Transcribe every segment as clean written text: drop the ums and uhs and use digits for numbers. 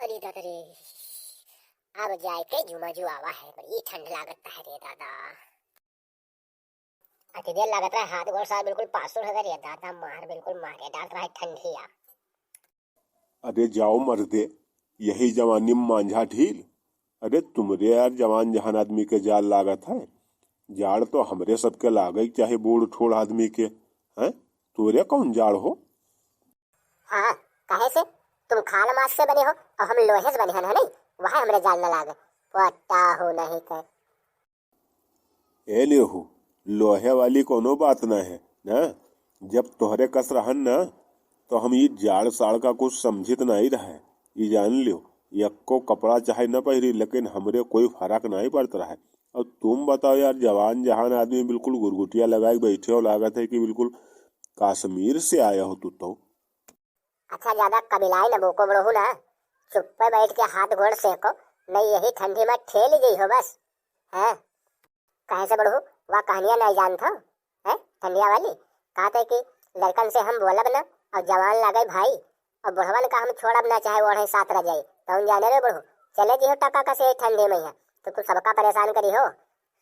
अरे दादा रे, अब जाए के जुमाजू आवा है, बड़ी ठंड लागत है रे दादा। अति देर लागत है, हाथ गोड़ साथ बिल्कुल पासुर है रे दादा, मार बिल्कुल मारे डाल रहा है ठंडिया। अरे जाओ मर्दे, यही जवानी में मांझा ढील। अरे तुमरे यार जवान जहान आदमी के जाल लागत है, जाड़ तो हमरे सबके लागे चाहे बूढ़ ठोड़ आदमी के हैं। तोरे कौन जाड़ हो? हाँ, कहे से तुम खाल मास से बने हो और हम लोहे से बने हैं नहीं, वहाँ हमरे जाल न लागे। पट्टा हो नहीं कर ए लेहू, लोहे वाली कोनो बात न है ना। जब तोहरे कस रहन ना तो हम ये जाड़ साड़ का कुछ समझित नहीं रहे। ये जान लियो, यक्को कपड़ा चाहे न पहरी लेकिन हमरे कोई फर्क नहीं पड़ता रहा है। और तुम बताओ यार, जवान जहान आदमी बिल्कुल गुरगुटिया लगाए बैठे हो, लागत है कि बिल्कुल कश्मीर से आया हो तू तो। अच्छा ज्यादा कबिलाई न बोको बड़ो ना, चुप पे बैठ के हाथ गोड़ सेको, नहीं यही ठंडी में ठेल गई हो बस है। कहे से बड़ो वह कहानियां नहीं जानता है ठंडिया वाली। कहते कि लड़कन से हम बोलब ना और जवान लगे भाई, और बुढ़वन का हम छोड़ब ना चाहे ओढ़े साथ रह जाए। तो हम जाने रे बड़ो चले जी हो टका का से ठंडी में है तो तू सबका परेशान करी हो,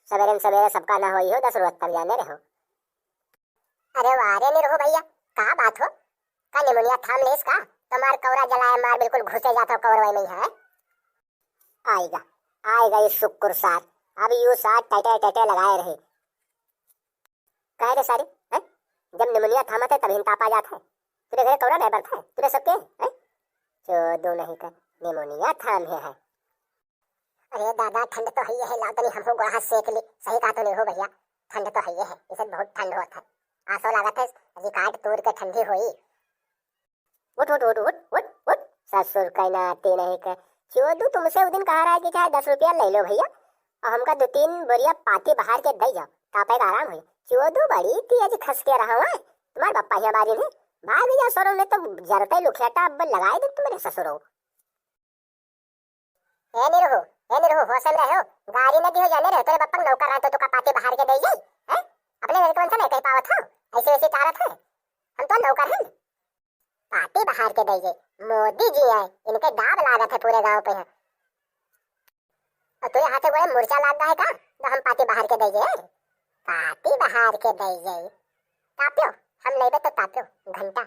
सवेरे सवेरे सबका ना होई हो 10 रोज तक जाने रहो। अरे वारे नहीं रहो भैया, कहा बात हो का निमोनिया थाम ले इसका, तुम्हार कौरा जलाया मार बिल्कुल घुसे जाता कौरवा में है। आएगा आएगा ये शुक्र सार, अब यू सार टटे टटे लगाए रहे। कह रे सारे हैं, जब निमोनिया थामत है तभी ताप आ जाता है। तेरे घर कौरा नहीं बढ़ता है तेरे सबके हैं, चोदो नहीं कर निमोनिया थाम है। अरे दादा ठंड तो है लाओ तनी हमको गोड़ा सेक ले। सही कहा तो नहीं हो भैया, ठंड तो है इसे बहुत ठंड होता है। आसो लागत है रिकार्ड तोड़ के ठंडी हुई। उठ उठ उठ उठ उठ उठ, ससुर कहना आते नहीं कर। चोदू तुमसे उस दिन कहा रहा है कि चाहे 10 रुपया ले लो भैया और हमका 2-3 बोरिया पाती बाहर के दे जाओ, तापे का आराम हो। चोदू बड़ी तेज खस के रहा हुआ है तुम्हारे पप्पा ही बारी में। भाग जा सरो ने तो जरते लुखियाटा अब लगाए दे तुम्हारे ससुरो। ए निरहो होश में रहो, गाड़ी नदी हो जाने रहे तेरे पप्पा नौकर रहा तो का पाती बाहर के दे जाई हैं। अपने घर कौन सा नहीं कह पावत हो, ऐसे ऐसे चारत है हम तो नौकर हैं। पाती बाहर के दे जाई, मोदी जी आए इनके दाब लागत है पूरे गांव पे है। और तुझे हाथे गोड़े मुर्चा लाग है का तो हम पाती बाहर के दे जाए, पाती बाहर के दे जाए। तापियो हम लेबे तो तापियो घंटा।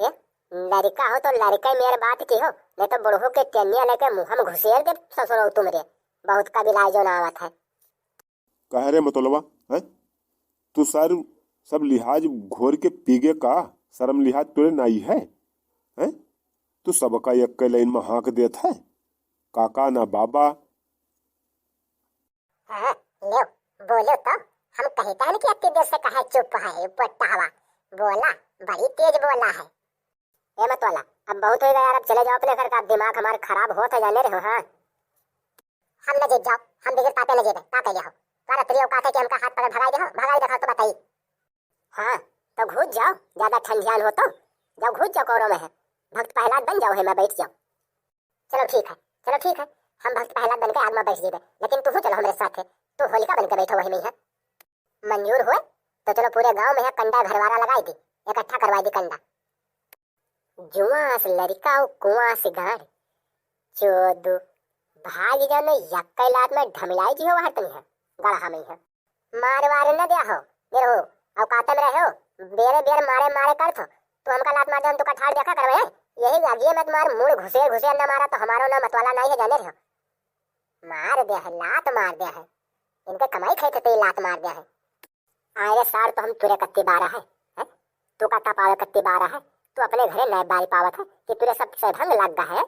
ये लड़का हो तो लड़का मेरे बात की हो, नहीं तो बुढ़ो के टेनिया लेके मुंह में घुसेर दे ससुरो तुमरे। बहुत का बिलाई जो नावत है। कह रे मतलबा है तू सर सब लिहाज घोर के पीगे का शर्म लिहाज तोरे नाई है हैं? तू सबका एक के लाइन में हाँक देत है, काका ना बाबा। हाँ, लो बोलो तो हम कहता है कि अति देर से कहे चुप है पट्टावा। बोला बड़ी तेज बोला है। ए मत वाला अब बहुत हो गया यार, अब चले जाओ अपने घर का, दिमाग हमारा खराब होता जाने रहे हो। हाँ हम न जीत जाओ, हम बिगड़ पाते न जीते पाते जाओ। पर त्रियो कहते कि हमका हाथ पकड़ भगाई देखा तो बताइए। हाँ तो घुस जाओ, ज्यादा ठंडियान हो तो जाओ घुस जाओ कौरों में है, भक्त प्रहलाद बन जाओ है मैं बैठ जाओ। चलो ठीक है हम भक्त प्रहलाद बन के आग में बैठ जीबे, लेकिन तू चलो हमारे साथ है, तू होलिका बन के बैठो वही में है। मंजूर हुए तो चलो पूरे गांव में है कंडा घरवारा लगाई दी, इकट्ठा करवाई दी कंडा। जुआस लड़का कुआं से गाड़ चोदू भाग जाने यक्का लात में ढमिलाई जी हो वहां तुम है गढ़ा में है। मारवार न दिया हो देर हो और काते में रहे हो, बेरे बेर मारे कर तो हमका लात मार दे हम तो कठाड़ देखा करवे है। यही लागिए मत मार मुड़ घुसे न मारा तो हमारो ना मतवाला नहीं है जाने रहे। मार दिया है लात मार दिया है, इनके कमाई खाई थे लात मार दिया है। आए सार तो हम तुरे कत्ती बारा है, तू का पावे कत्ती बारा है, तू अपने घरे नए बारी पावत है कि तुरे सब सैभंग लग गा है।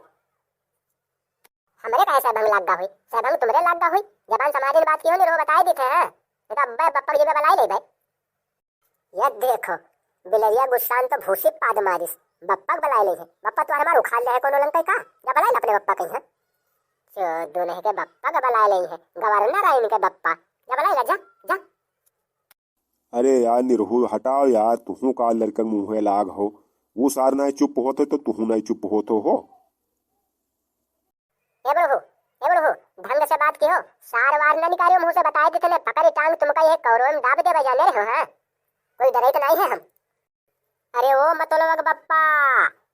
हमरे का सैभंग लग गा हुई, सैभंग तुमरे लग गा हुई। जबान समाज बात की हो नहीं रो बताए दी थे हैं, तो अब्बे बप्पा जी में बलाई ले भाई। ये देखो बिलरिया गुस्सान तो भूसी पाद मारिस, बप्पा बलाई ले है। बप्पा तो हमार उखाड़ ले है कोनो लंका का, या बलाई अपने बप्पा कहीं है। चोदो नहीं के बप्पा का बलाई ले है, गवर्नर है इनके बप्पा, या बलाई जा जा। अरे यार निरहु हटाओ यार, तुहू का लड़का मुँह लाग हो, वो सार ना चुप होते तो तुहू नहीं चुप होते हो। ए बड़ो ढंग से बात की हो, सार वार न निकालियो मुंह से बताए थे ने पकड़ी टांग तुमका ये कौरों में दाब दे बजाने रहे हो। हैं कोई डरे तो नहीं है हम। अरे ओ मतलबा बप्पा,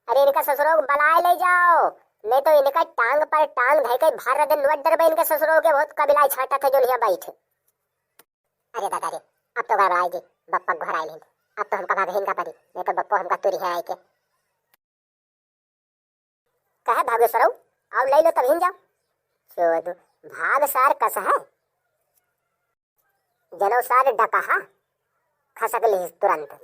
अरे इनका ससुरों को बलाए ले जाओ, नहीं तो इनका टांग पर टांग धइ के भारत दिन नोट डर इनके ससुरों के बहुत कबिलाई छाटा थे जो यहाँ बैठे। अरे दादा रे, अब तो घर आएगी बप्पा घर आए अब तो हमका भाग का पड़ी, नहीं तो बप्पो हमका तुरी है आए के कहे भागो सरो अब ले लो तब हिन जाओ। चोदू भाग सार कस है जनो सार डकहा खसक ली तुरंत।